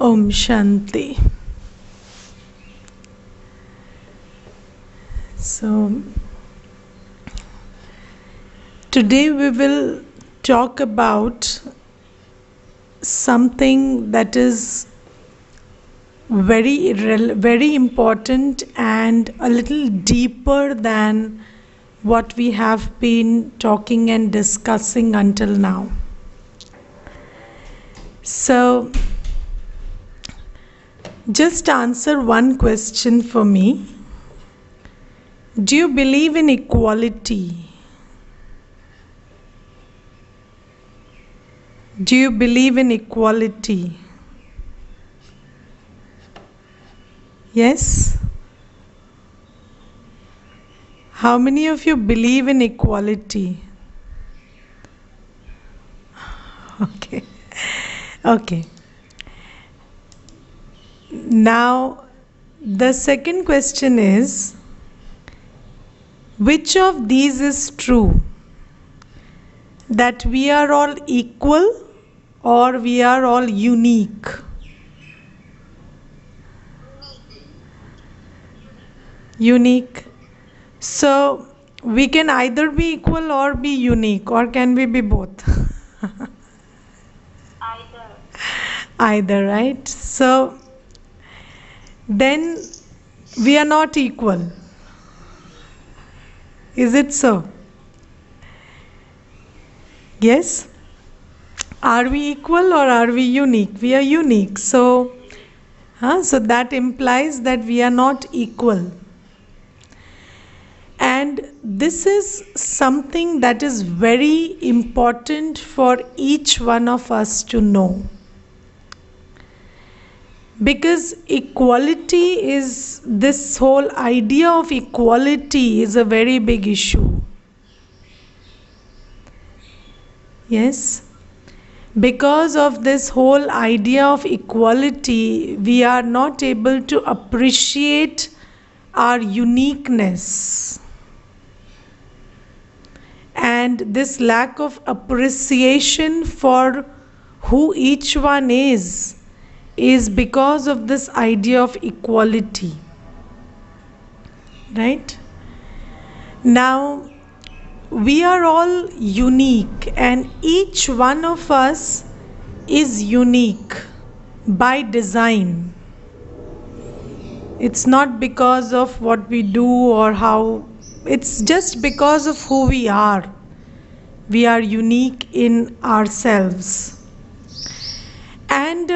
Om Shanti. So, today we will talk about something that is very important and a little deeper than what we have been talking and discussing until now. So, just answer one question for me. Do you believe in equality? Do you believe in equality? Yes? How many of you believe in equality? Okay. Okay. Now, the second question is, which of these is true? That we are all equal or we are all unique? Unique. So, we can either be equal or be unique, or can we be both? Either, right? So, then we are not equal. Is it so? Yes? Are we equal or are we unique? We are unique. So that implies that we are not equal. And this is something that is very important for each one of us to know. Because equality is, this whole idea of equality is a very big issue. Yes? Because of this whole idea of equality, we are not able to appreciate our uniqueness. And this lack of appreciation for who each one is because of this idea of equality. Right? Now, we are all unique, and each one of us is unique by design. It's not because of what we do or how, it's just because of who we are. We are unique in ourselves. And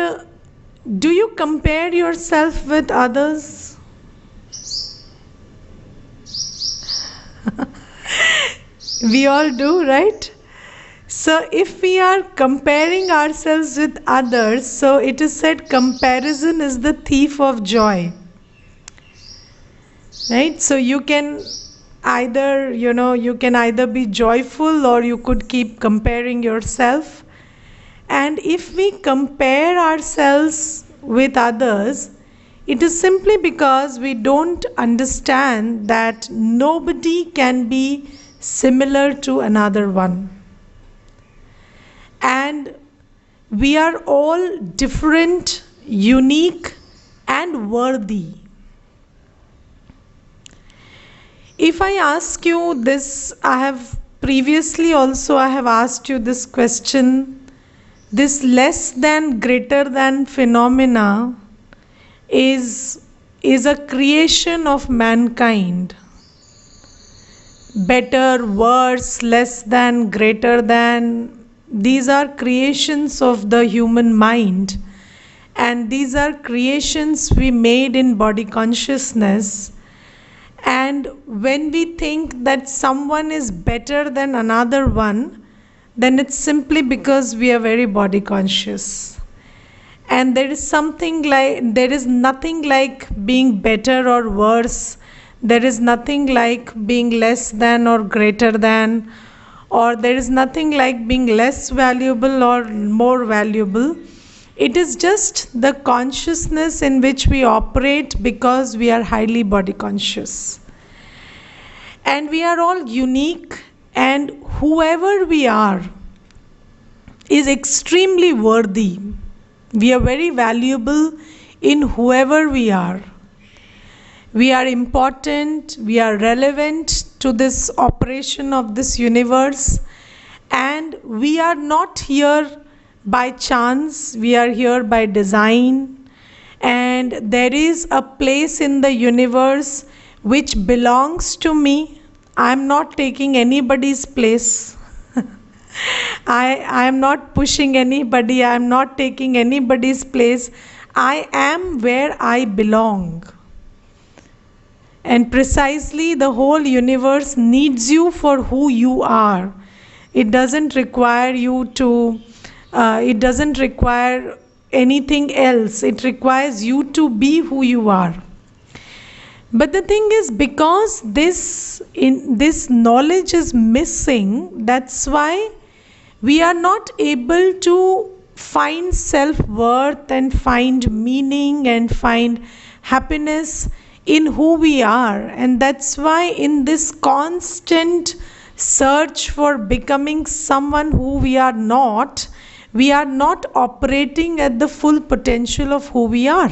do you compare yourself with others? We all do, right? So if we are comparing ourselves with others, so it is said comparison is the thief of joy. Right? So you can either be joyful or you could keep comparing yourself. And if we compare ourselves with others, it is simply because we don't understand that nobody can be similar to another one. And we are all different, unique, and worthy. If I ask you this, I have asked you this question. This less than greater than phenomena is a creation of mankind. Better, worse, less than, greater than, these are creations of the human mind, and these are creations we made in body consciousness. And when we think that someone is better than another one, then it's simply because we are very body conscious. And there is nothing like being better or worse. There is nothing like being less than or greater than, or there is nothing like being less valuable or more valuable. It is just the consciousness in which we operate because we are highly body conscious. And we are all unique, and whoever we are is extremely worthy. We are very valuable in whoever we are. We are important, we are relevant to this operation of this universe, and we are not here by chance, we are here by design, and there is a place in the universe which belongs to me. I am not taking anybody's place. I am not pushing anybody, I am not taking anybody's place. I am where I belong. And precisely the whole universe needs you for who you are. It doesn't require it doesn't require anything else. It requires you to be who you are. But the thing is, because this knowledge is missing, that's why we are not able to find self-worth and find meaning and find happiness in who we are. And that's why in this constant search for becoming someone who we are not operating at the full potential of who we are.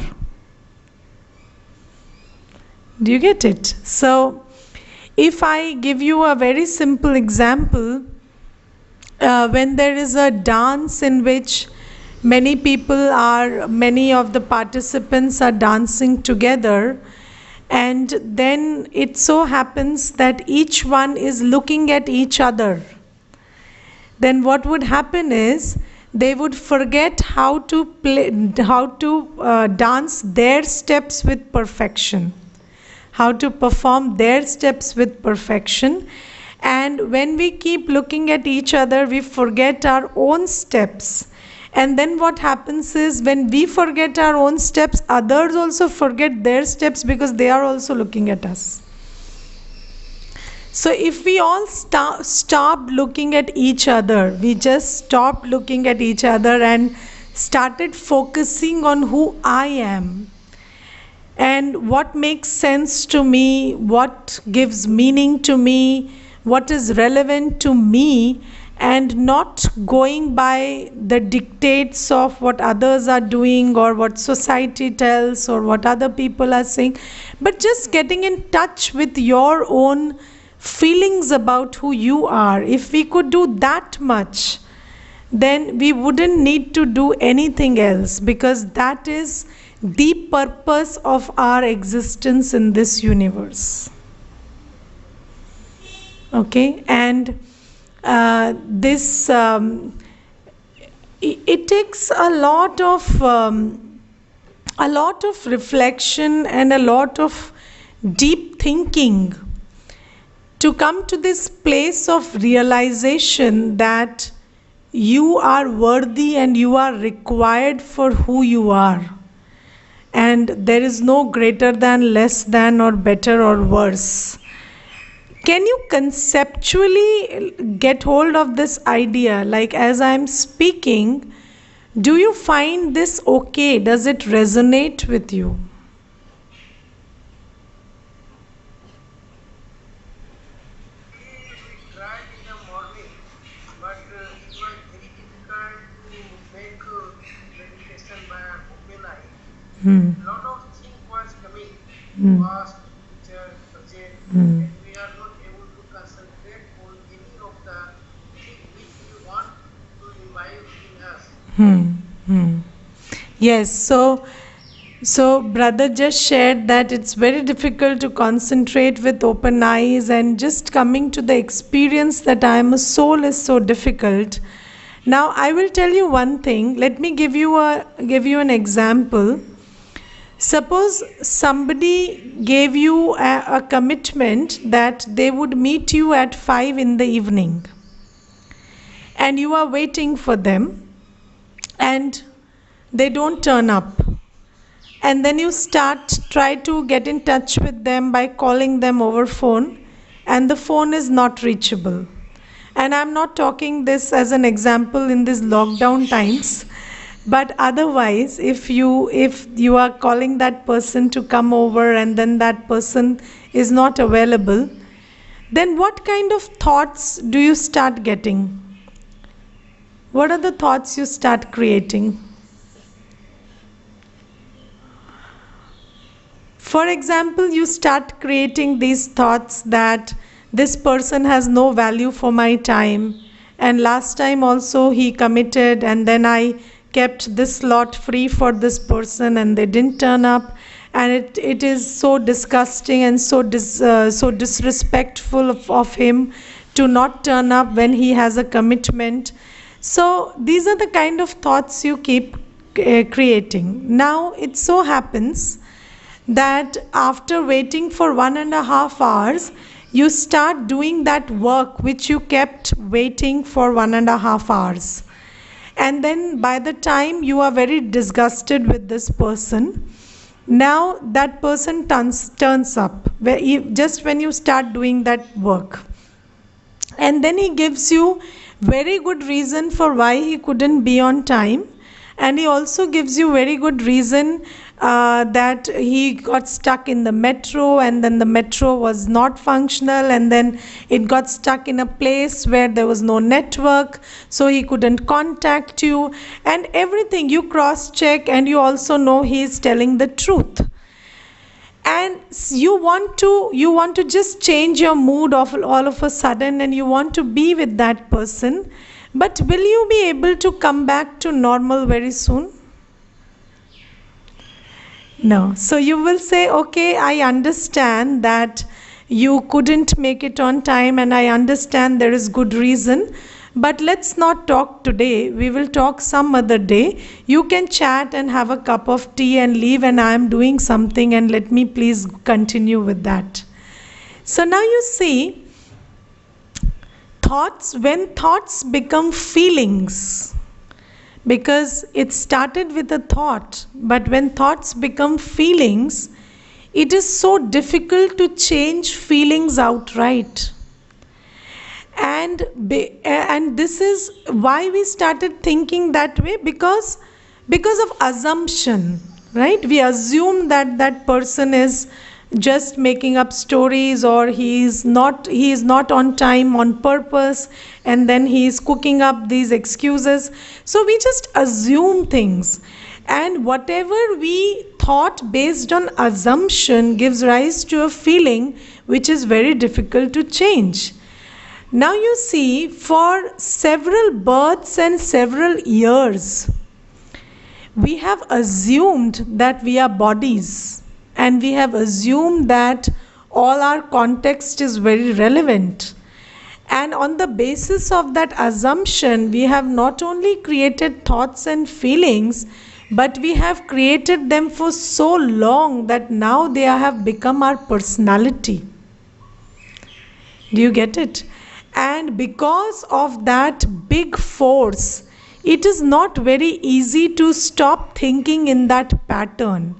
Do you get it? So if I give you a very simple example, when there is a dance in which many of the participants are dancing together, and then it so happens that each one is looking at each other, then what would happen is they would forget how to dance their steps with perfection, how to perform their steps with perfection. And when we keep looking at each other, we forget our own steps. And then what happens is, when we forget our own steps, others also forget their steps because they are also looking at us. So if we all stopped looking at each other, we just stopped looking at each other and started focusing on who I am and what makes sense to me, what gives meaning to me, what is relevant to me, and not going by the dictates of what others are doing or what society tells or what other people are saying, but just getting in touch with your own feelings about who you are. If we could do that much, then we wouldn't need to do anything else, because that is the purpose of our existence in this universe. Okay, and it takes a lot of reflection and a lot of deep thinking to come to this place of realization that you are worthy and you are required for who you are, and there is no greater than, less than, or better or worse. Can you conceptually get hold of this idea? Like, as I'm speaking, do you find this okay? Does it resonate with you? We tried in the morning, but it was very difficult to make meditation by open eye. Lot of things was coming, past, future, present, and we are not able to concentrate on any of the things which we want to imbibe in us. Yes, so brother just shared that it's very difficult to concentrate with open eyes, and just coming to the experience that I am a soul is so difficult. Now I will tell you one thing. Let me give you an example. Suppose somebody gave you a commitment that they would meet you at 5 in the evening, and you are waiting for them and they don't turn up. And then you try to get in touch with them by calling them over phone, and the phone is not reachable. And I'm not talking this as an example in these lockdown times, but otherwise, if you are calling that person to come over and then that person is not available, then what kind of thoughts do you start getting? What are the thoughts you start creating? For example, you start creating these thoughts that this person has no value for my time, and last time also he committed, and then I kept this slot free for this person and they didn't turn up, and it is so disgusting and so disrespectful of him to not turn up when he has a commitment. So these are the kind of thoughts you keep creating. Now it so happens that after waiting for 1.5 hours, you start doing that work which you kept waiting for 1.5 hours. And then by the time you are very disgusted with this person, now that person turns up just when you start doing that work. And then he gives you very good reason for why he couldn't be on time, and he also gives you very good reason that he got stuck in the metro, and then the metro was not functional, and then it got stuck in a place where there was no network, so he couldn't contact you, and everything you cross check, and you also know he is telling the truth. And you want to just change your mood of all of a sudden, and you want to be with that person, but will you be able to come back to normal very soon? No. So you will say, okay, I understand that you couldn't make it on time, and I understand there is good reason, but let's not talk today. We will talk some other day. You can chat and have a cup of tea and leave, and I am doing something, and let me please continue with that. So now you see, when thoughts become feelings, because it started with a thought, but when thoughts become feelings, it is so difficult to change feelings outright. And this is why we started thinking that way, because of assumption, right? We assume that that person is just making up stories, or he is not on time on purpose, and then he is cooking up these excuses. So we just assume things, and whatever we thought based on assumption gives rise to a feeling which is very difficult to change. Now you see, for several births and several years, we have assumed that we are bodies, and we have assumed that all our context is very relevant. And on the basis of that assumption, we have not only created thoughts and feelings, but we have created them for so long that now they have become our personality. Do you get it? And because of that big force, it is not very easy to stop thinking in that pattern.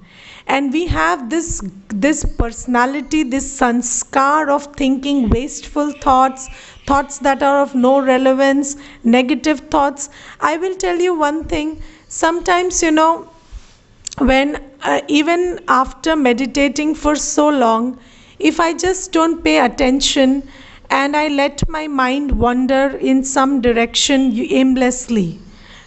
And we have this personality, this sanskar of thinking wasteful thoughts that are of no relevance, negative thoughts. I will tell you one thing. Sometimes, when even after meditating for so long, if I just don't pay attention and I let my mind wander in some direction aimlessly,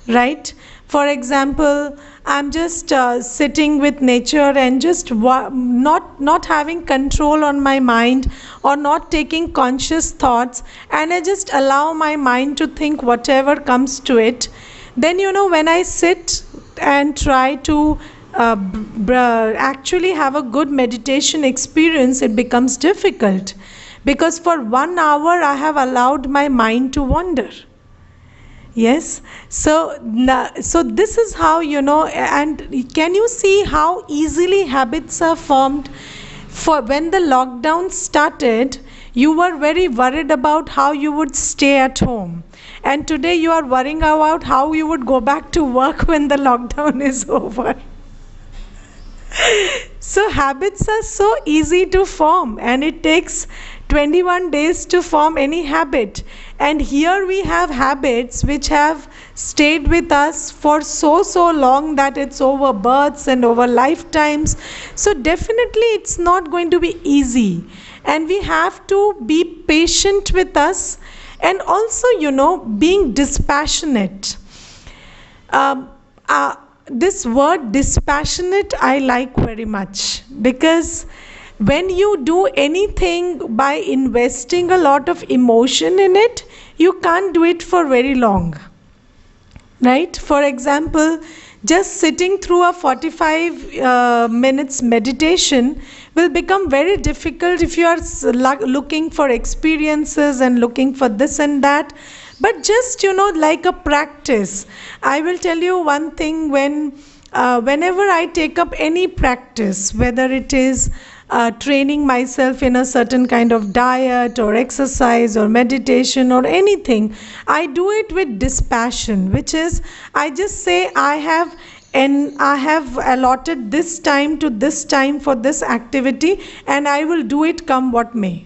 right? For example, I'm just sitting with nature and just not having control on my mind, or not taking conscious thoughts, and I just allow my mind to think whatever comes to it. Then when I sit and try to actually have a good meditation experience, it becomes difficult, because for 1 hour I have allowed my mind to wander. Yes, so this is how, and can you see how easily habits are formed? For when the lockdown started, you were very worried about how you would stay at home, and today you are worrying about how you would go back to work when the lockdown is over. So habits are so easy to form, and it takes 21 days to form any habit. And here we have habits which have stayed with us for so long that it's over births and over lifetimes. So definitely it's not going to be easy, and we have to be patient with us, and also being dispassionate. this word dispassionate I like very much, because when you do anything by investing a lot of emotion in it, you can't do it for very long. Right? For example, just sitting through a 45 minutes meditation will become very difficult if you are looking for experiences and looking for this and that. But just, like a practice. I will tell you one thing: whenever I take up any practice, whether it is training myself in a certain kind of diet or exercise or meditation or anything, I do it with dispassion, which is, I just say I have allotted this time to this time for this activity, and I will do it come what may.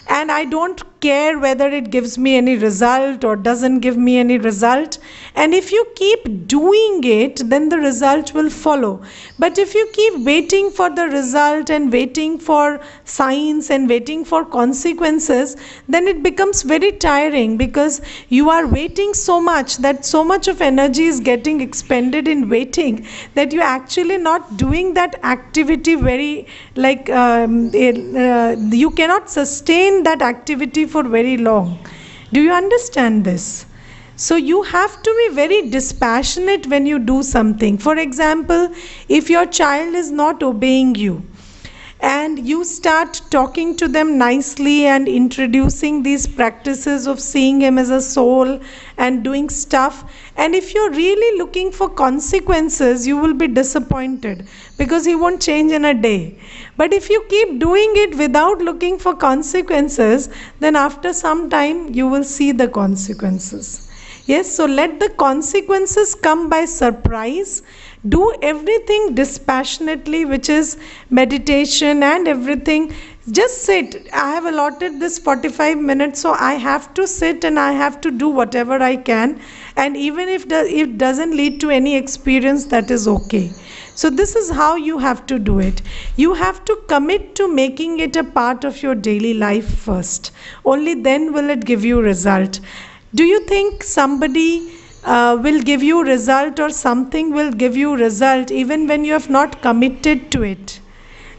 And I don't care whether it gives me any result or doesn't give me any result. And if you keep doing it, then the result will follow. But if you keep waiting for the result and waiting for signs and waiting for consequences, then it becomes very tiring, because you are waiting so much that so much of energy is getting expended in waiting, that you're actually not doing that activity very, you cannot sustain that activity for very long. Do you understand this? So you have to be very dispassionate when you do something. For example, if your child is not obeying you, and you start talking to them nicely and introducing these practices of seeing him as a soul and doing stuff, and if you're really looking for consequences, you will be disappointed, because he won't change in a day. But if you keep doing it without looking for consequences, then after some time you will see the consequences. Yes, so let the consequences come by surprise. Do everything dispassionately, which is meditation and everything. Just sit. I have allotted this 45 minutes, so I have to sit and I have to do whatever I can. And even if it doesn't lead to any experience, that is okay. So this is how you have to do it. You have to commit to making it a part of your daily life first. Only then will it give you result. Do you think somebody will give you result, or something will give you result even when you have not committed to it?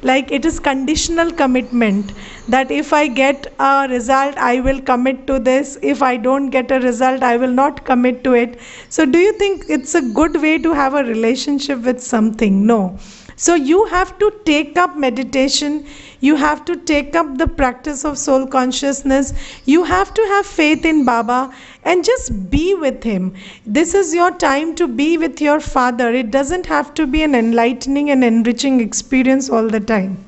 Like, it is conditional commitment, that if I get a result, I will commit to this. If I don't get a result, I will not commit to it. So do you think it's a good way to have a relationship with something? No. So you have to take up meditation, you have to take up the practice of soul consciousness, you have to have faith in Baba and just be with him. This is your time to be with your father. It doesn't have to be an enlightening and enriching experience all the time.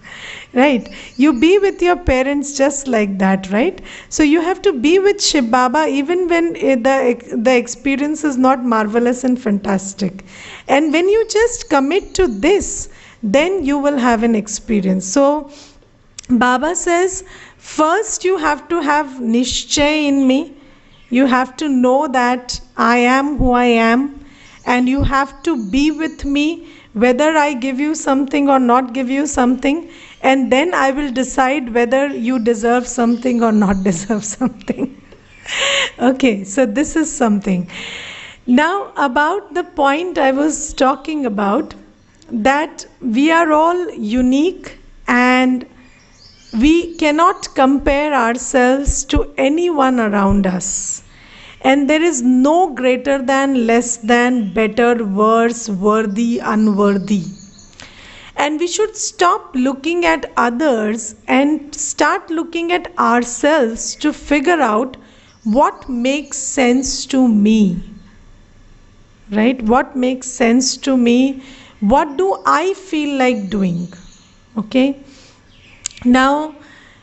Right? You be with your parents just like that, right? So you have to be with Shiv Baba even when the experience is not marvelous and fantastic. And when you just commit to this, then you will have an experience. So Baba says, first you have to have Nishchay in me. You have to know that I am who I am, and you have to be with me whether I give you something or not give you something, and then I will decide whether you deserve something or not deserve something. Okay, so this is something. Now, about the point I was talking about, that we are all unique and we cannot compare ourselves to anyone around us. And there is no greater than, less than, better, worse, worthy, unworthy. And we should stop looking at others and start looking at ourselves to figure out what makes sense to me. Right? What makes sense to me? What do I feel like doing? Okay? Now,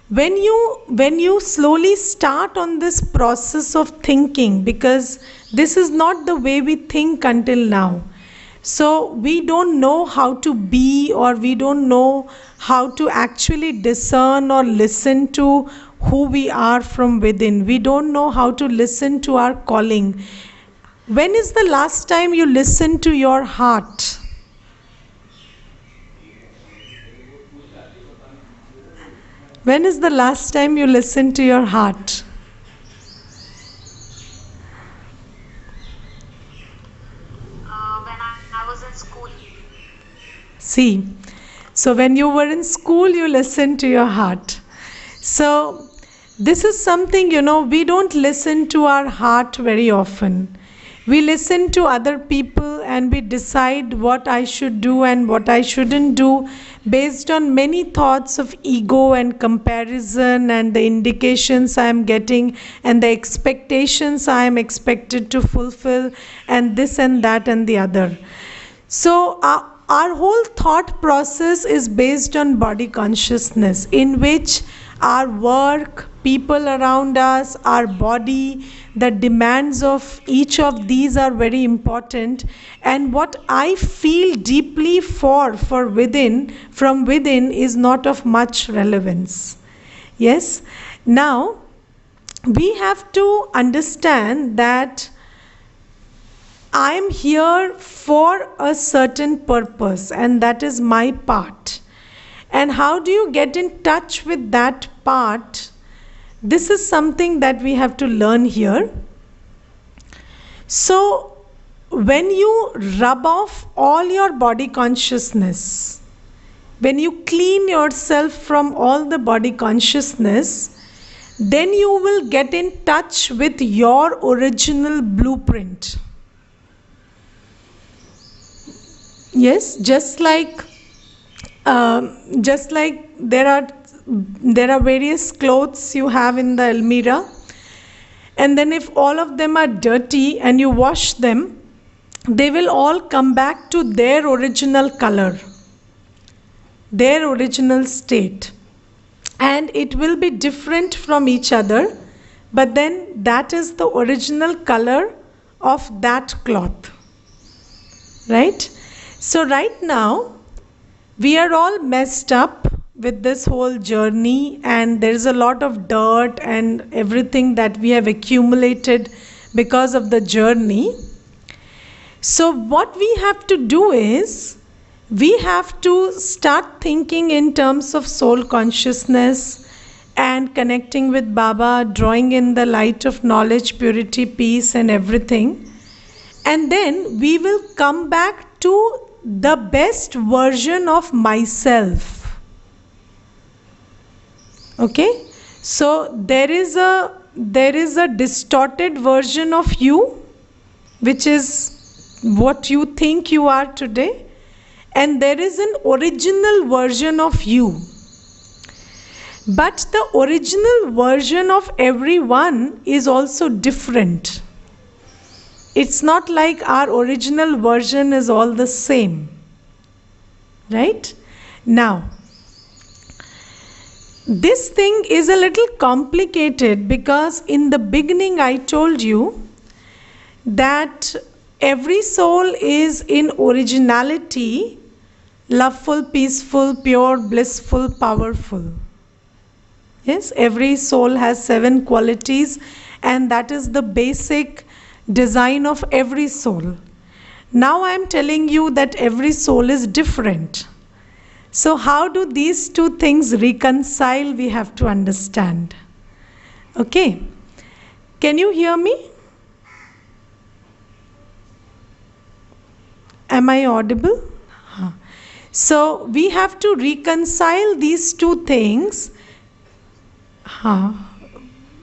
when you slowly start on this process of thinking, because this is not the way we think until now. So we don't know how to be, or we don't know how to actually discern or listen to who we are from within. We don't know how to listen to our calling. When is the last time you listened to your heart? When is the last time you listened to your heart? When I was in See, so when you were in school, you listened to your heart. So this is something, we don't listen to our heart very often. We listen to other people and we decide what I should do and what I shouldn't do based on many thoughts of ego and comparison and the indications I am getting and the expectations I am expected to fulfill and this and that and the other. So our whole thought process is based on body consciousness, in which our work, people around us, our body, the demands of each of these are very important. And what I feel deeply from within is not of much relevance. Yes? Now, we have to understand that I am here for a certain purpose, and that is my part. And how do you get in touch with that part? This is something that we have to learn here. So, when you rub off all your body consciousness, when you clean yourself from all the body consciousness, then you will get in touch with your original blueprint. Yes, just like there are various clothes you have in the almirah, and then if all of them are dirty and you wash them, they will all come back to their original color, their original state, and it will be different from each other, but then that is the original color of that cloth, right? So right now we are all messed up with this whole journey, and there is a lot of dirt and everything that we have accumulated because of the journey. So what we have to do is, we have to start thinking in terms of soul consciousness and connecting with Baba, drawing in the light of knowledge, purity, peace and everything. And then we will come back to the best version of myself. Okay, so there is a distorted version of you, which is what you think you are today, and there is an original version of you. But the original version of everyone is also different. It's not like our original version is all the same, right? Now, this thing is a little complicated because in the beginning I told you that every soul is in originality loveful, peaceful, pure, blissful, powerful. Yes, every soul has 7 qualities, and that is the basic design of every soul. Now I am telling you that every soul is different. So how do these two things reconcile, we have to understand. Okay, can you hear me? Am I audible? So we have to reconcile these two things.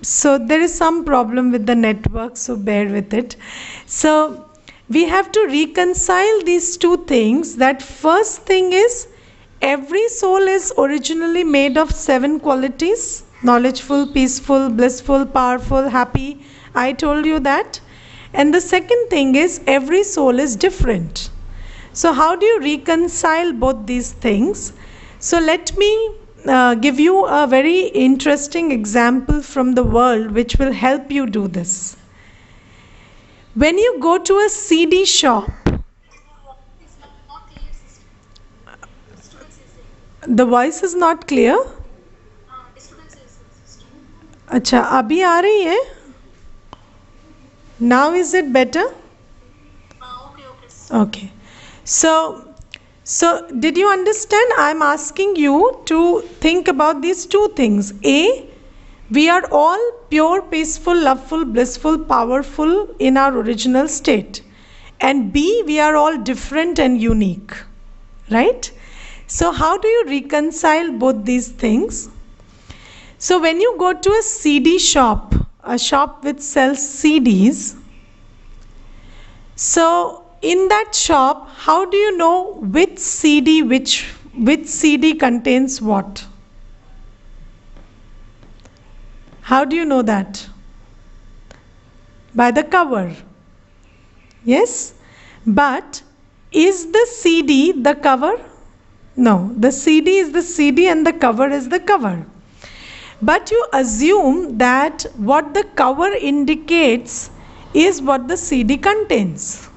So there is some problem with the network, so bear with it. So we have to reconcile these two things. That first thing is, every soul is originally made of 7 qualities: knowledgeful, peaceful, blissful, powerful, happy. I told you that. And the second thing is, every soul is different. So how do you reconcile both these things? So let me give you a very interesting example from the world which will help you do this. When you go to a CD shop, the voice is not clear. अच्छा, अभी आ रही है? Now is it better? Okay. So did you understand? I'm asking you to think about these two things. A, we are all pure, peaceful, loveful, blissful, powerful in our original state. And B, we are all different and unique. Right? So how do you reconcile both these things? So when you go to a CD shop, a shop which sells CDs, so in that shop, how do you know which CD contains what? How do you know that? By the cover. Yes? But is the CD the cover? No, the CD is the CD and the cover is the cover. But you assume that what the cover indicates is what the CD contains.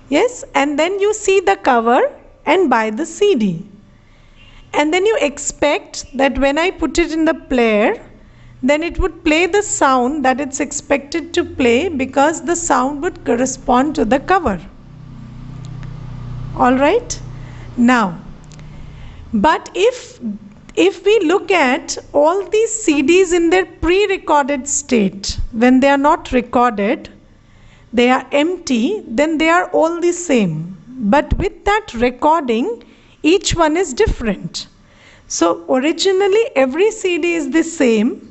Yes? And then you see the cover and buy the CD. And then you expect that when I put it in the player, then it would play the sound that it's expected to play because the sound would correspond to the cover. All right? Now, but if we look at all these CDs in their pre-recorded state, when they are not recorded, they are empty, then they are all the same. But with that recording, each one is different. So originally every CD is the same,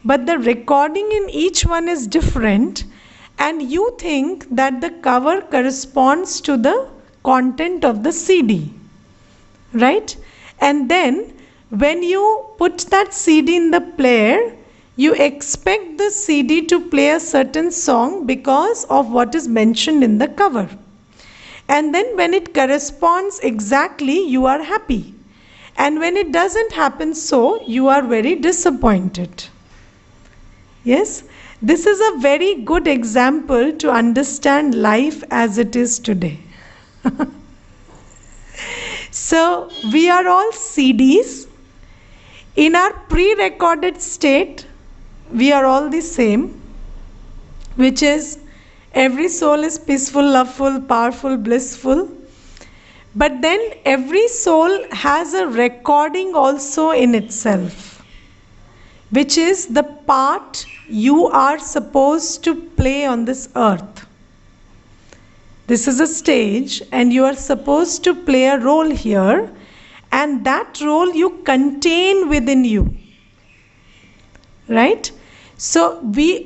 but the recording in each one is different, and you think that the cover corresponds to the content of the CD, right? And then when you put that CD in the player, you expect the CD to play a certain song because of what is mentioned in the cover. And then when it corresponds exactly, you are happy. And when it doesn't happen so, you are very disappointed. Yes, this is a very good example to understand life as it is today. So, we are all CDs. In our pre-recorded state, we are all the same, which is every soul is peaceful, loveful, powerful, blissful. But then every soul has a recording also in itself, which is the part you are supposed to play on this earth. This is a stage and you are supposed to play a role here, and that role you contain within you. Right? So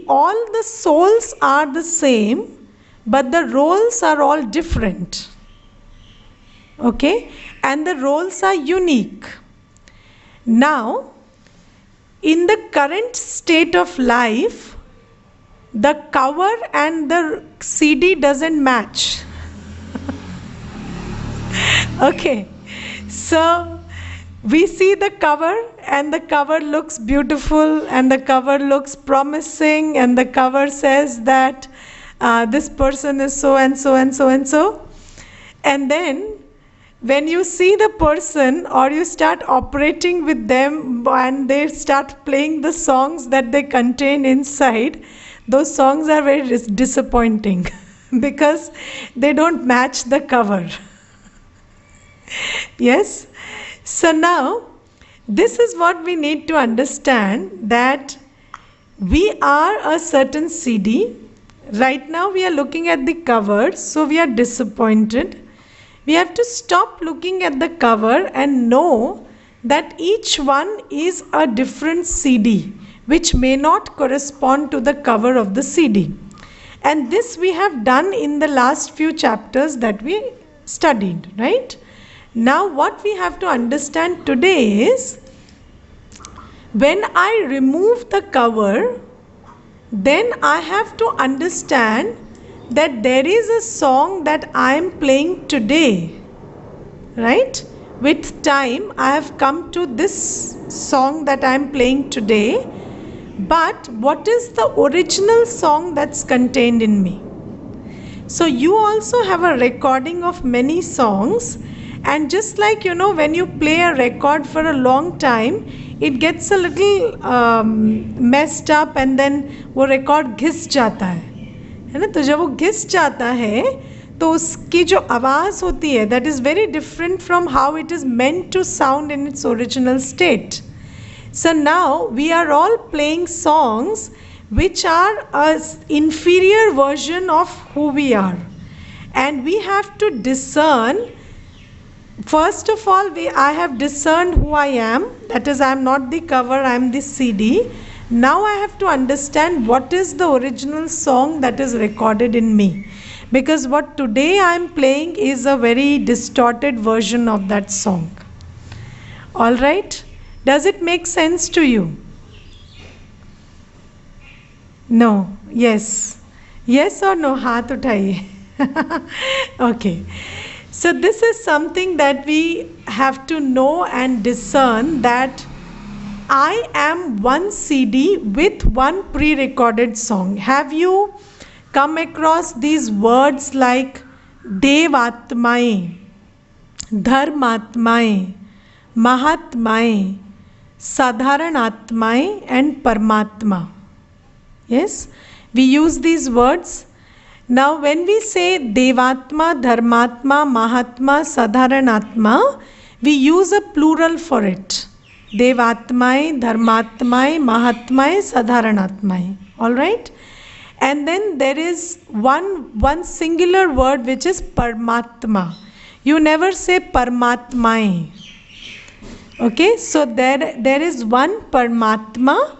all the souls are the same, but the roles are all different. Okay? And the roles are unique. Now, in the current state of life, the cover and the CD doesn't match. Okay, so we see the cover and the cover looks beautiful and the cover looks promising and the cover says that this person is so and so and so and so. And then when you see the person or you start operating with them and they start playing the songs that they contain inside, those songs are very disappointing because they don't match the cover. Yes? So now, this is what we need to understand, that we are a certain CD. Right now we are looking at the cover, so we are disappointed. We have to stop looking at the cover and know that each one is a different CD, which may not correspond to the cover of the CD. And this we have done in the last few chapters that we studied, right? Now what we have to understand today is, when I remove the cover, then I have to understand that there is a song that I am playing today, right? With time, I have come to this song that I am playing today, but what is the original song that's contained in me? So you also have a recording of many songs, and just like, when you play a record for a long time, it gets a little messed up and then वो record घिस जाता है ना? तो जब वो घिस जाता है तो उसकी जो आवाज़ होती है, that is very different from how it is meant to sound in its original state. So now we are all playing songs which are an inferior version of who we are, and we have to discern first of all, I have discerned who I am. That is, I am not the cover, I am the CD. Now I have to understand what is the original song that is recorded in me. Because what today I am playing is a very distorted version of that song. Alright? Does it make sense to you? No. Yes. Yes or no? Haath uthaiye. Okay. So this is something that we have to know and discern, that I am one CD with one pre-recorded song. Have you come across these words like Devatmaye, Dharmatmaye, Mahatmaye, Sadharanatmaye and Paramatma? Yes, we use these words. Now when we say Devatma, Dharmatma, Mahatma, Sadharanatma, we use a plural for it. Devatmaye, Dharmatmaye, Mahatmaye, Sadharanatmaye. Alright? And then there is one singular word which is Paramatma. You never say Paramatmaye. Okay, so there is one Paramatma,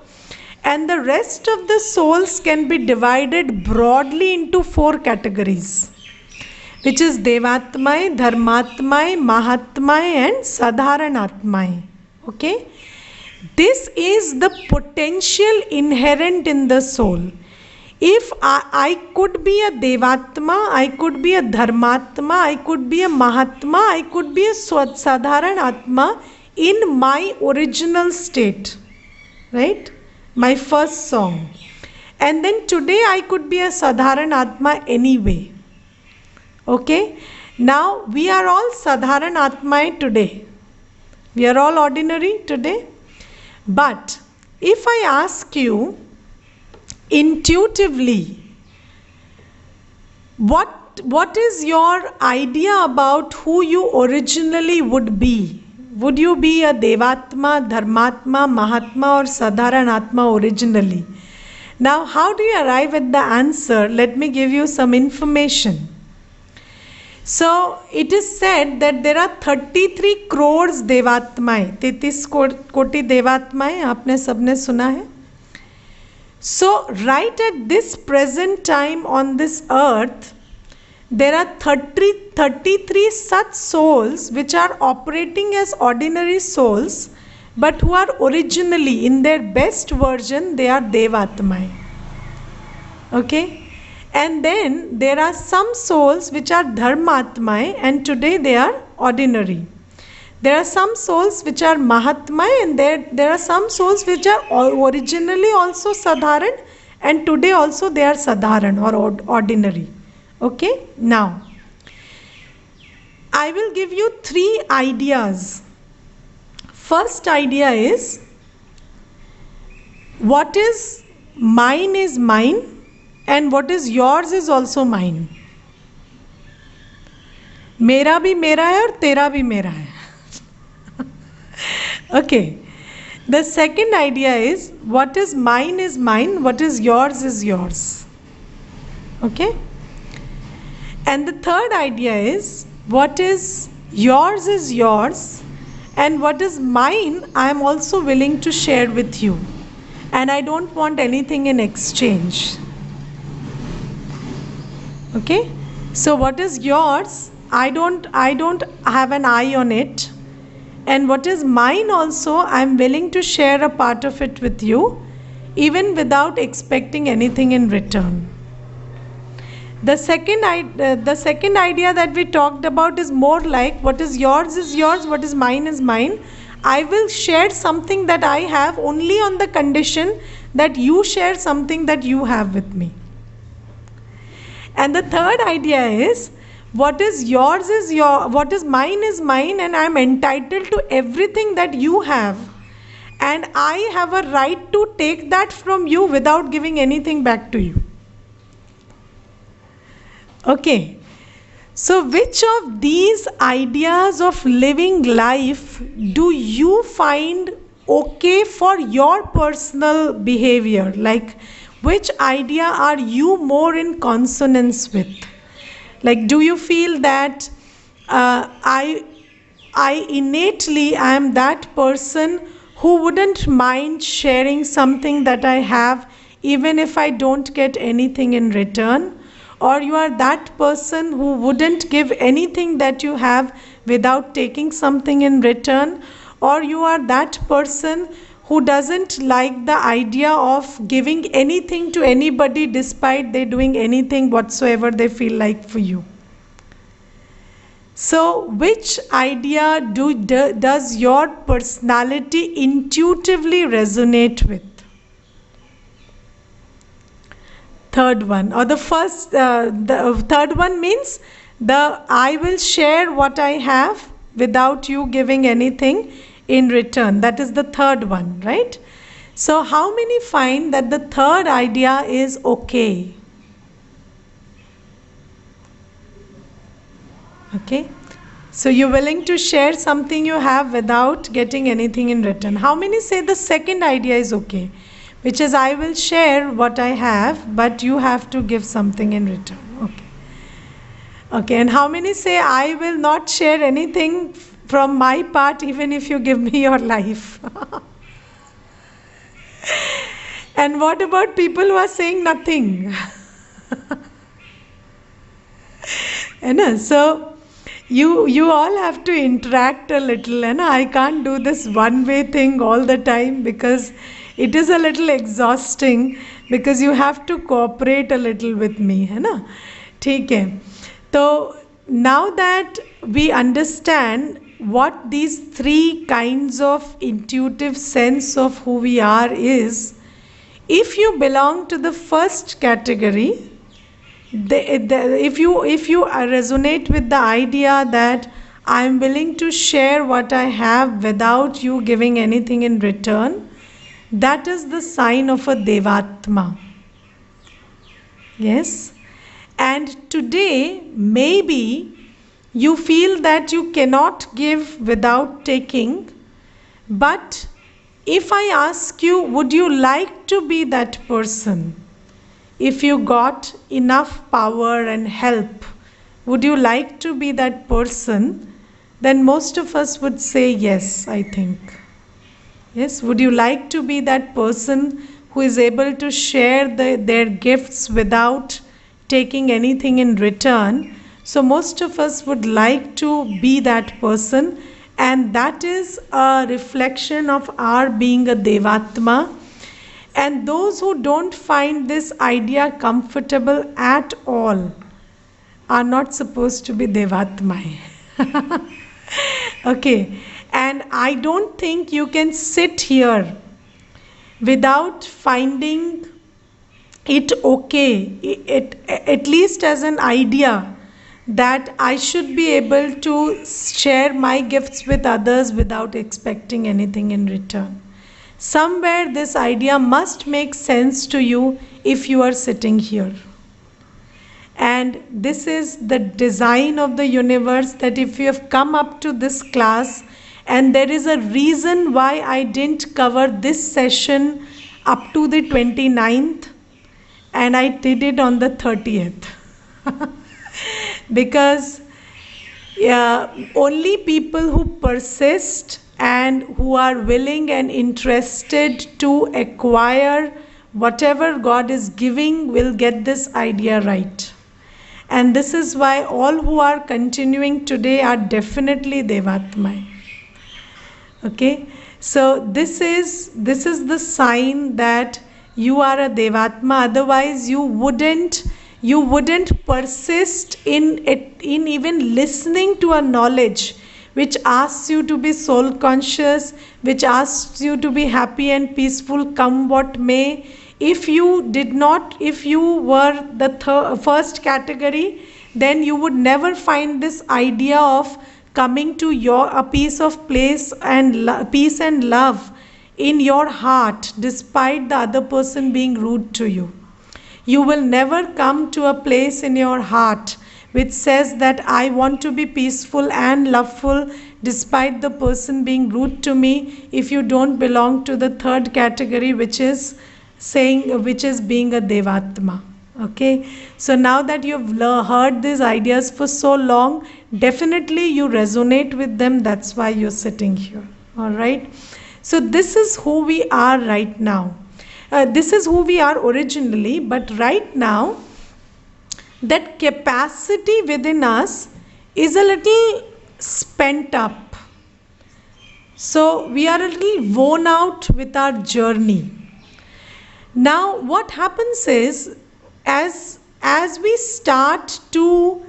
and the rest of the souls can be divided broadly into 4 categories, which is Devatmaye, Dharmatmaye, Mahatmaye and Sadharanatmaye. Okay, this is the potential inherent in the soul. If I could be a Devatma, I could be a Dharmatma, I could be a Mahatma, I could be a Sadharanatma in my original state, right? My first song. And then today I could be a Sadharanatma anyway. Okay? Now we are all Sadharanatma today. We are all ordinary today. But if I ask you intuitively, what is your idea about who you originally would be? Would you be a Devatma, Dharmatma, Mahatma or Sadharanatma originally? Now how do you arrive at the answer? Let me give you some information. So it is said that there are 33 crores Devatmaye. 33 koti Devatmaye, aapne sabne suna hai? So right at this present time on this earth, there are 33 such souls which are operating as ordinary souls, but who are originally, in their best version, they are Devatmaye. Okay? And then there are some souls which are Dharmatmaye, and today they are ordinary. There are some souls which are Mahatmaye, and there are some souls which are originally also Sadharan, and today also they are Sadharan or ordinary. Okay? Now, I will give you 3 ideas. First idea is, what is mine and what is yours is also mine. मेरा भी मेरा है और तेरा भी मेरा है. Okay. The second idea is, what is mine, what is yours. Okay? And the third idea is, what is yours, and what is mine, I am also willing to share with you. And I don't want anything in exchange. Okay? So what is yours, I don't have an eye on it. And what is mine also, I am willing to share a part of it with you, even without expecting anything in return. The second idea that we talked about is more like, what is yours, what is mine. I will share something that I have only on the condition that you share something that you have with me. And the third idea is, what is yours is what is mine, and I am entitled to everything that you have. And I have a right to take that from you without giving anything back to you. Okay, so which of these ideas of living life do you find okay for your personal behavior? Like, which idea are you more in consonance with? Like, do you feel that I innately I am that person who wouldn't mind sharing something that I have even if I don't get anything in return, or you are that person who wouldn't give anything that you have without taking something in return, or you are that person who doesn't like the idea of giving anything to anybody despite they doing anything whatsoever they feel like for you. So, which idea does your personality intuitively resonate with? Third one, or the third one means the I will share what I have without you giving anything in return. That is the third one, right? So, how many find that the third idea is okay? Okay, so you're willing to share something you have without getting anything in return. How many say the second idea is okay, which is I will share what I have, but you have to give something in return? Okay. Okay, and how many say I will not share anything from my part even if you give me your life? And what about people who are saying nothing? So you all have to interact a little, and I can't do this one way thing all the time because it is a little exhausting, because you have to cooperate a little with me, है ना? ठीक है. So now that we understand what these three kinds of intuitive sense of who we are is, if you belong to the first category, if you resonate with the idea that I am willing to share what I have without you giving anything in return, that is the sign of a Devatma. Yes? And today, maybe you feel that you cannot give without taking, but if I ask you, would you like to be that person? If you got enough power and help, would you like to be that person? Then most of us would say yes, I think. Yes, would you like to be that person who is able to share their gifts without taking anything in return? So most of us would like to be that person, and that is a reflection of our being a Devatma. And those who don't find this idea comfortable at all are not supposed to be Devatma. Okay, and I don't think you can sit here without finding it okay, at least as an idea, that I should be able to share my gifts with others without expecting anything in return. Somewhere this idea must make sense to you if you are sitting here. And this is the design of the universe, that if you have come up to this class and there is a reason why I didn't cover this session up to the 29th and I did it on the 30th. Because only people who persist and who are willing and interested to acquire whatever God is giving will get this idea right. And this is why all who are continuing today are definitely Devatma. Okay, so this is the sign that you are a Devatma. Otherwise you wouldn't persist in even listening to a knowledge which asks you to be soul conscious, which asks you to be happy and peaceful come what may. If you were the first category, then you would never find this idea of coming to a piece of peace and love in your heart despite the other person being rude to you. You will never come to a place in your heart which says that I want to be peaceful and loveful despite the person being rude to me, if you don't belong to the third category, which is being a Devatma. Okay, so now that you've heard these ideas for so long, definitely you resonate with them. That's why you're sitting here. All right. So, this is who we are right now. This is who we are originally, but right now, that capacity within us is a little spent up. So, we are a little worn out with our journey. Now, what happens is, as we start to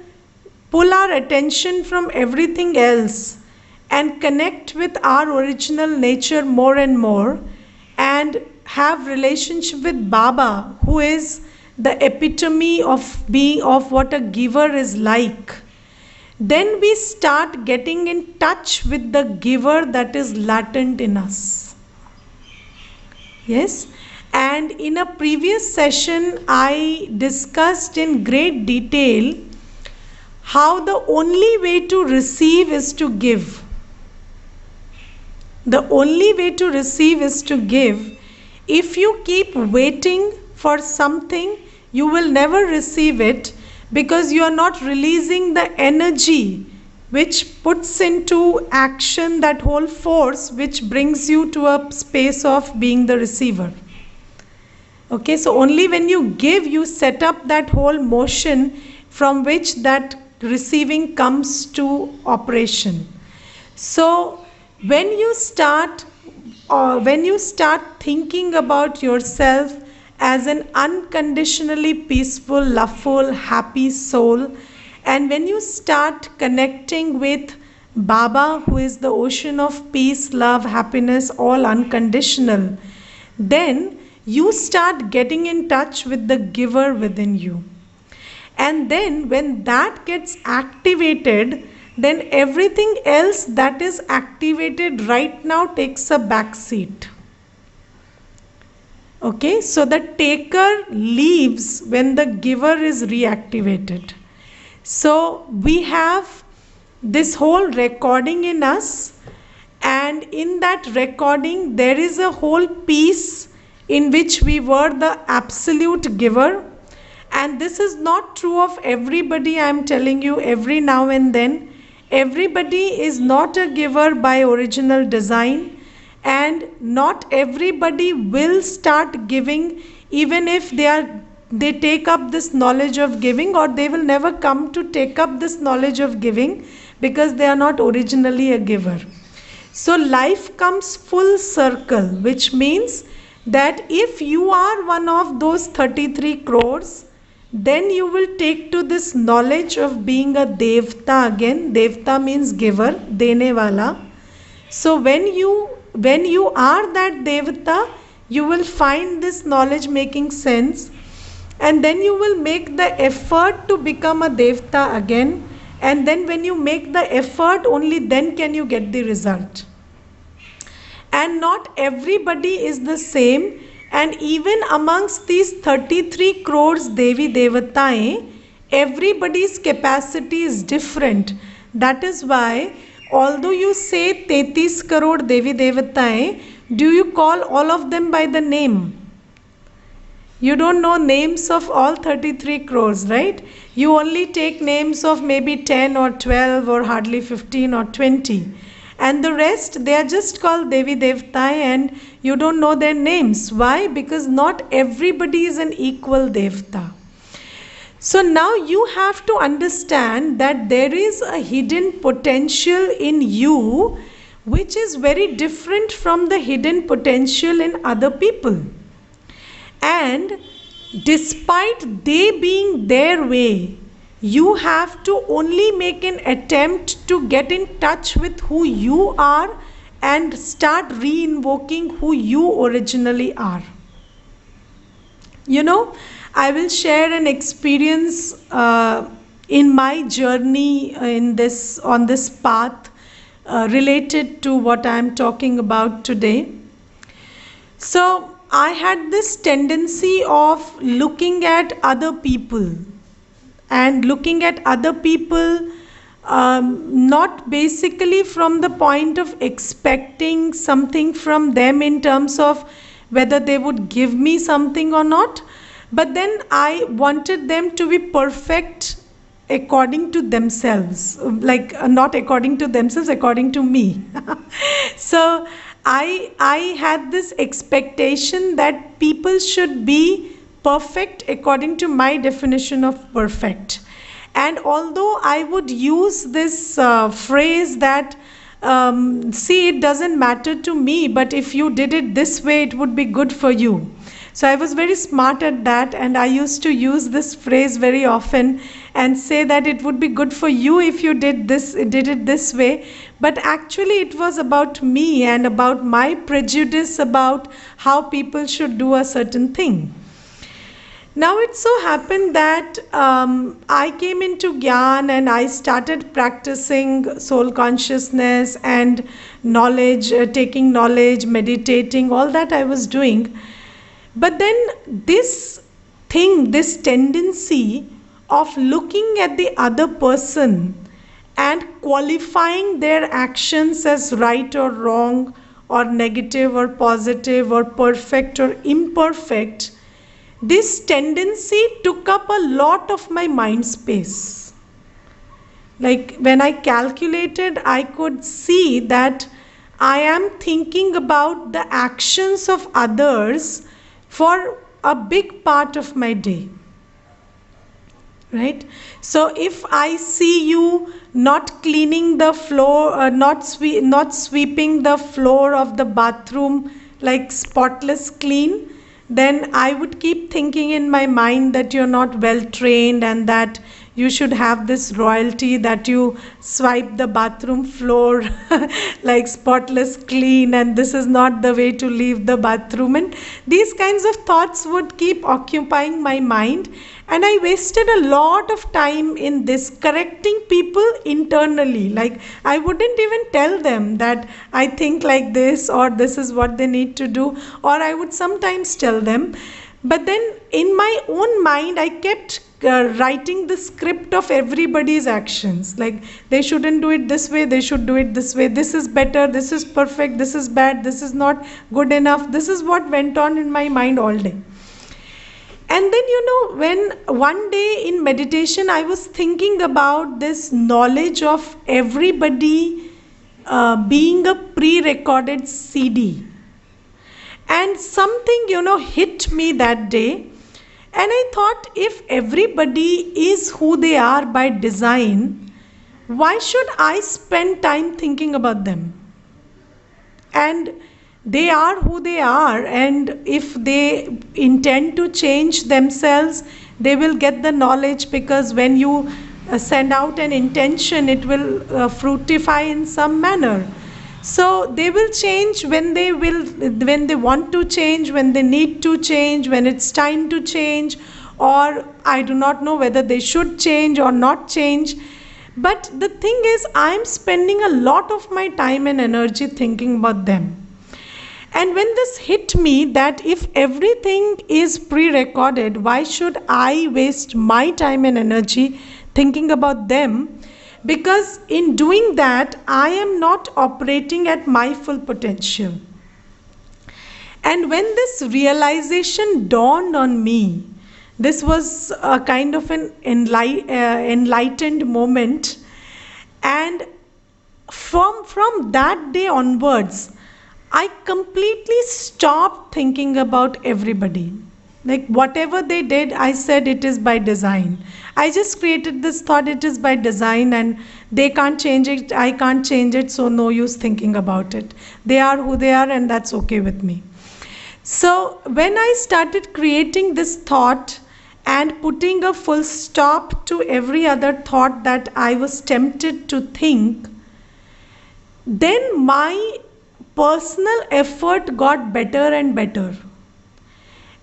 pull our attention from everything else and connect with our original nature more and more, and have relationship with Baba, who is the epitome of being, of what a giver is like, then we start getting in touch with the giver that is latent in us. Yes. And in a previous session, I discussed in great detail how the only way to receive is to give. The only way to receive is to give. If you keep waiting for something, you will never receive it, because you are not releasing the energy which puts into action that whole force which brings you to a space of being the receiver. Okay, so only when you give, you set up that whole motion from which that receiving comes to operation. So when you start thinking about yourself as an unconditionally peaceful, loveful, happy soul, and when you start connecting with Baba, who is the ocean of peace, love, happiness, all unconditional, then you start getting in touch with the giver within you. And then when that gets activated, then everything else that is activated right now takes a back seat. Okay, so the taker leaves when the giver is reactivated. So we have this whole recording in us, and in that recording there is a whole piece in which we were the absolute giver. And this is not true of everybody. I am telling you, every now and then, everybody is not a giver by original design, and not everybody will start giving even if they take up this knowledge of giving, or they will never come to take up this knowledge of giving because they are not originally a giver. So life comes full circle, which means that if you are one of those 33 crores, then you will take to this knowledge of being a devta again. Devta means giver, dene wala. So when you are that devta, you will find this knowledge making sense, and then you will make the effort to become a devta again. And then when you make the effort, only then can you get the result. And not everybody is the same. And even amongst these 33 crores Devi Devataएं, everybody's capacity is different. That is why, although you say 33 crore Devi Devataएं, do you call all of them by the name? You don't know names of all 33 crores, right? You only take names of maybe 10 or 12 or hardly 15 or 20. And the rest, they are just called Devi Devtai, and you don't know their names. Why? Because not everybody is an equal Devta. So now you have to understand that there is a hidden potential in you which is very different from the hidden potential in other people. And despite they being their way, you have to only make an attempt to get in touch with who you are and start re-invoking who you originally are. You know, I will share an experience in my journey on this path related to what I am talking about today. So I had this tendency of looking at other people, and looking at other people not basically from the point of expecting something from them in terms of whether they would give me something or not, But then I wanted them to be perfect according to themselves, like not according to themselves, according to me. So I had this expectation that people should be perfect according to my definition of perfect. And although I would use this phrase that, see, it doesn't matter to me, but if you did it this way, it would be good for you. So I was very smart at that, and I used to use this phrase very often and say that it would be good for you if you did it this way. But actually, it was about me and about my prejudice about how people should do a certain thing. Now it so happened that I came into Gyan and I started practicing soul consciousness and knowledge, taking knowledge, meditating, all that I was doing. But then this thing, this tendency of looking at the other person and qualifying their actions as right or wrong, or negative or positive, or perfect or imperfect, this tendency took up a lot of my mind space. Like when I calculated, I could see that I am thinking about the actions of others for a big part of my day. Right? So if I see you not cleaning the floor, not sweeping the floor of the bathroom like spotless clean, then I would keep thinking in my mind that you're not well trained and that you should have this royalty that you swipe the bathroom floor like spotless clean, and this is not the way to leave the bathroom. And these kinds of thoughts would keep occupying my mind, and I wasted a lot of time in this, correcting people internally. Like I wouldn't even tell them that I think like this or this is what they need to do, or I would sometimes tell them. But then in my own mind, I kept writing the script of everybody's actions. Like they shouldn't do it this way, they should do it this way. This is better, this is perfect, this is bad, this is not good enough. This is what went on in my mind all day. And then, when one day in meditation, I was thinking about this knowledge of everybody being a pre-recorded CD. And something, hit me that day. And I thought, if everybody is who they are by design, why should I spend time thinking about them? And they are who they are, and if they intend to change themselves, they will get the knowledge, because when you send out an intention, it will fructify in some manner. So they will change when they want to change, when they need to change, when it's time to change, or I do not know whether they should change or not change. But the thing is, I'm spending a lot of my time and energy thinking about them. And when this hit me that if everything is pre-recorded, why should I waste my time and energy thinking about them? Because in doing that, I am not operating at my full potential. And when this realization dawned on me, this was a kind of an enlightened moment. And from that day onwards, I completely stopped thinking about everybody. Like whatever they did, I said it is by design. I just created this thought, it is by design, and they can't change it, I can't change it, so no use thinking about it. They are who they are, and that's okay with me. So when I started creating this thought and putting a full stop to every other thought that I was tempted to think, then my personal effort got better and better.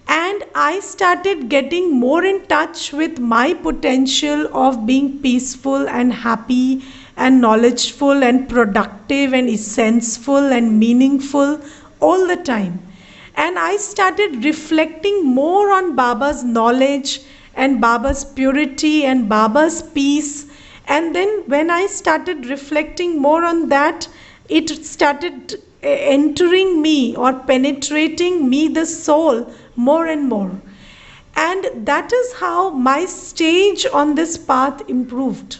And I started getting more in touch with my potential of being peaceful and happy and knowledgeful and productive and essential and meaningful all the time. And I started reflecting more on Baba's knowledge and Baba's purity and Baba's peace. And then when I started reflecting more on that, it started entering me or penetrating me, the soul, more and more. And that is how my stage on this path improved.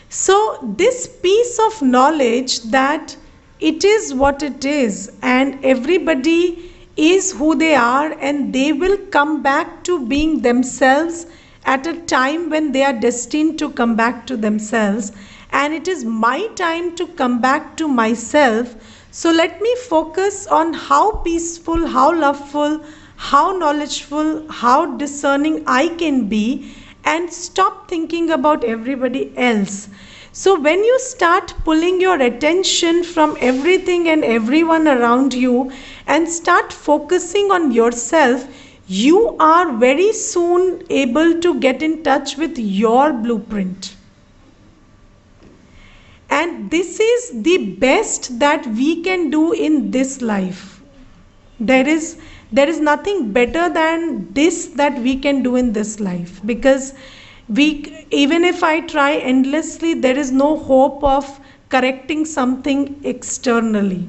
So, this piece of knowledge that it is what it is, and everybody is who they are, and they will come back to being themselves at a time when they are destined to come back to themselves. And it is my time to come back to myself. So, let me focus on how peaceful, how loveful, how knowledgeful, how discerning I can be, and stop thinking about everybody else. So, when you start pulling your attention from everything and everyone around you and start focusing on yourself, you are very soon able to get in touch with your blueprint. And this is the best that we can do in this life. There is nothing better than this that we can do in this life, because even if I try endlessly, there is no hope of correcting something externally.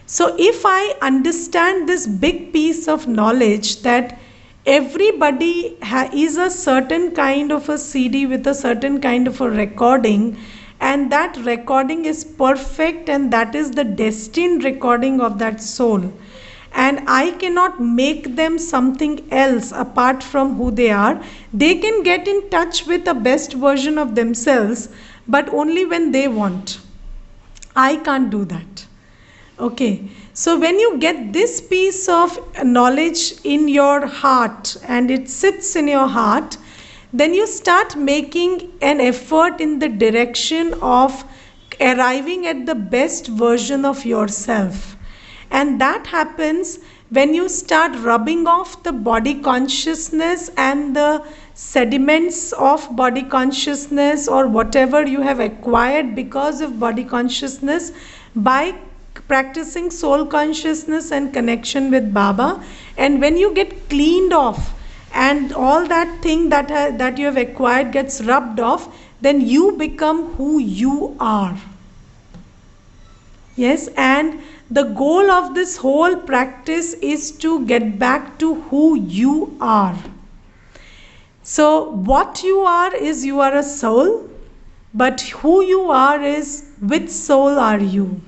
So if I understand this big piece of knowledge that everybody is a certain kind of a CD with a certain kind of a recording, and that recording is perfect, and that is the destined recording of that soul, and I cannot make them something else apart from who they are. They can get in touch with the best version of themselves, but only when they want. I can't do that. Okay, so when you get this piece of knowledge in your heart and it sits in your heart, then you start making an effort in the direction of arriving at the best version of yourself. And that happens when you start rubbing off the body consciousness and the sediments of body consciousness, or whatever you have acquired because of body consciousness, by practicing soul consciousness and connection with Baba. And when you get cleaned off and all that thing that you have acquired gets rubbed off, then you become who you are. Yes, and the goal of this whole practice is to get back to who you are. So what you are is, you are a soul, but who you are is, which soul are you?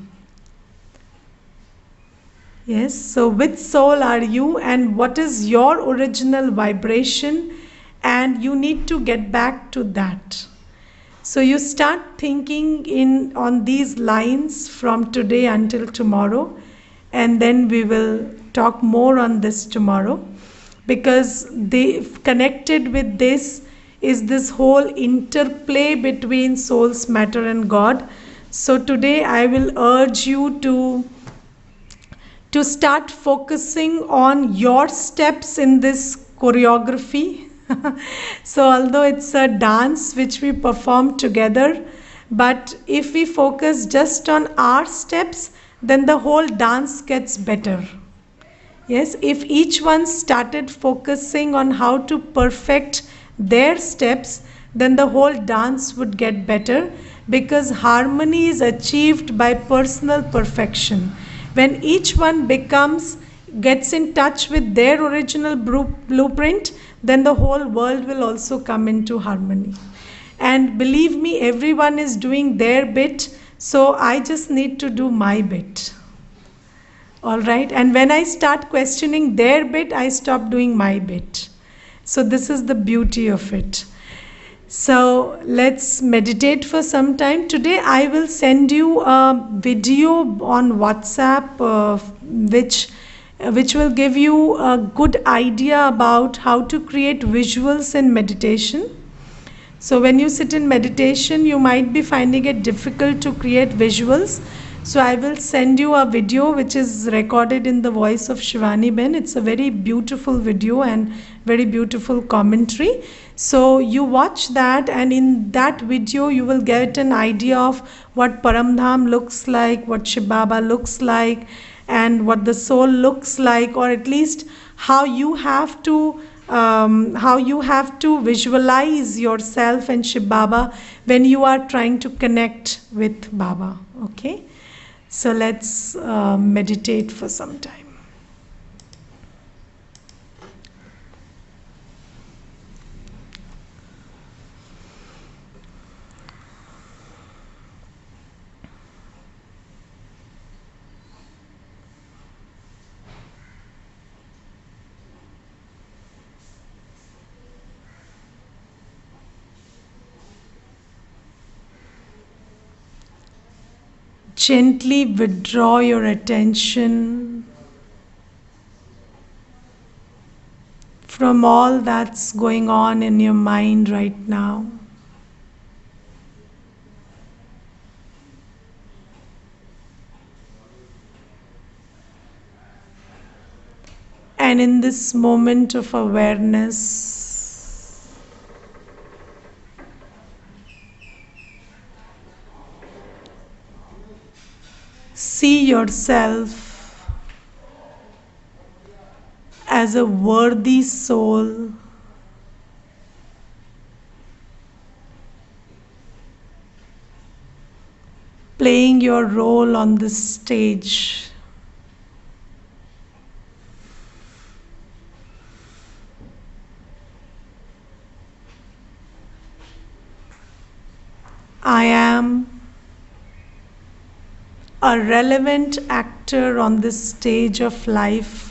Yes, so which soul are you, and what is your original vibration, and you need to get back to that. So you start thinking on these lines from today until tomorrow, and then we will talk more on this tomorrow, because connected with this is this whole interplay between souls, matter and God. So today I will urge you to start focusing on your steps in this choreography. So although it's a dance which we perform together, but if we focus just on our steps, then the whole dance gets better. Yes, if each one started focusing on how to perfect their steps, then the whole dance would get better, because harmony is achieved by personal perfection. When each one gets in touch with their original blueprint, then the whole world will also come into harmony. And believe me, everyone is doing their bit, so I just need to do my bit. All right, and when I start questioning their bit, I stop doing my bit. So this is the beauty of it. So let's meditate for some time. Today I will send you a video on WhatsApp which will give you a good idea about how to create visuals in meditation. So when you sit in meditation, you might be finding it difficult to create visuals. So I will send you a video which is recorded in the voice of Shivani Ben. It's a very beautiful video and very beautiful commentary. So you watch that, and in that video you will get an idea of what Paramdham looks like, what Shiv Baba looks like, and what the soul looks like, or at least how you have to visualize yourself and Shiv Baba when you are trying to connect with Baba. Okay, so let's meditate for some time. Gently withdraw your attention from all that's going on in your mind right now. And in this moment of awareness, see yourself as a worthy soul playing your role on this stage. I am a relevant actor on this stage of life.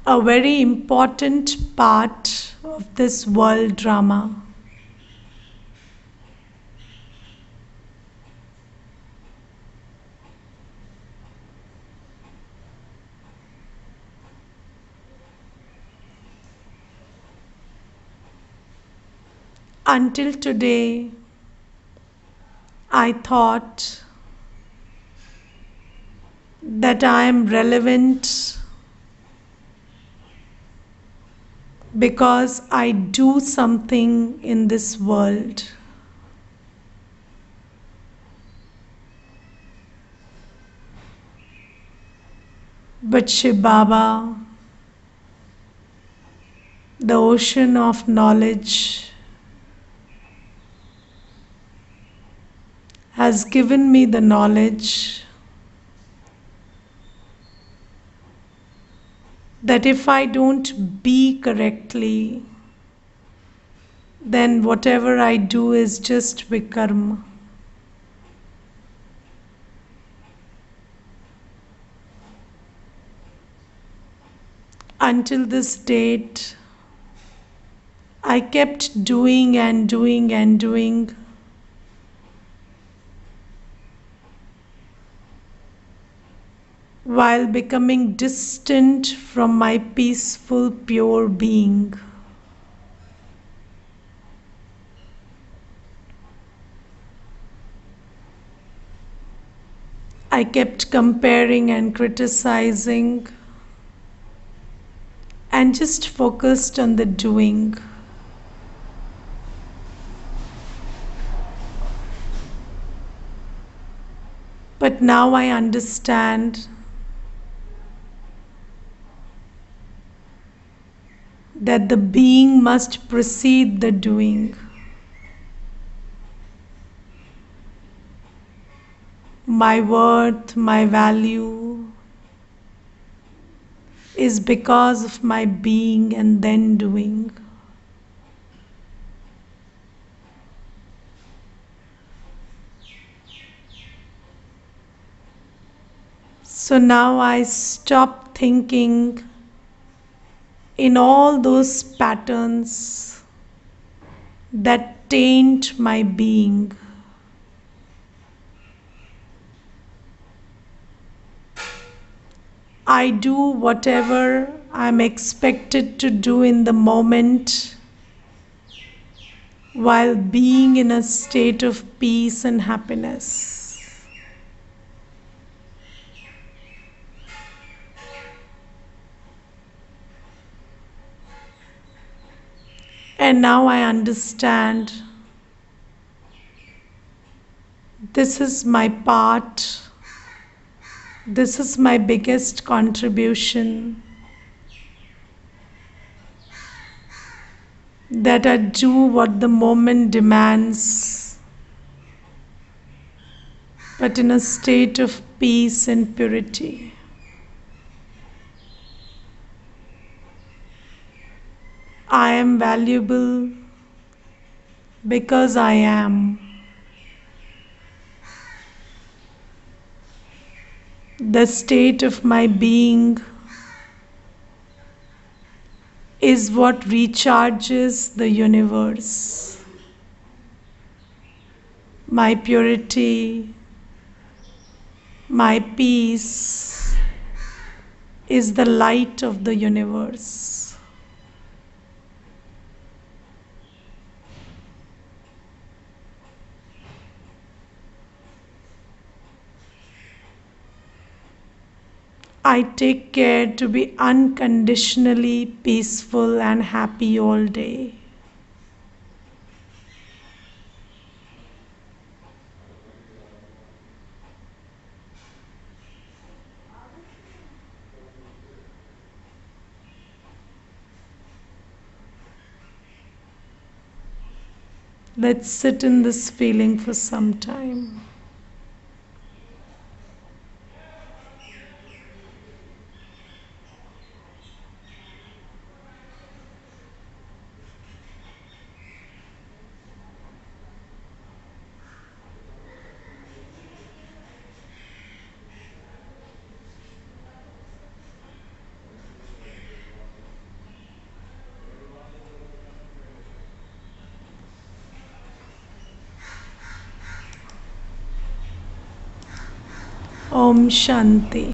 A very important part of this world drama. Until today, I thought that I am relevant because I do something in this world. But Shiv Baba, the ocean of knowledge, has given me the knowledge that if I don't be correctly, then whatever I do is just vikarma. Until this date, I kept doing and doing and doing, while becoming distant from my peaceful, pure being. I kept comparing and criticizing and just focused on the doing. But now I understand that the being must precede the doing. My worth, my value is because of my being and then doing. So now I stop thinking in all those patterns that taint my being. I do whatever I'm expected to do in the moment while being in a state of peace and happiness. And now I understand this is my part, this is my biggest contribution, that I do what the moment demands, but in a state of peace and purity. I am valuable because I am. The state of my being is what recharges the universe. My purity, my peace is the light of the universe. I take care to be unconditionally peaceful and happy all day. Let's sit in this feeling for some time. Om Shanti.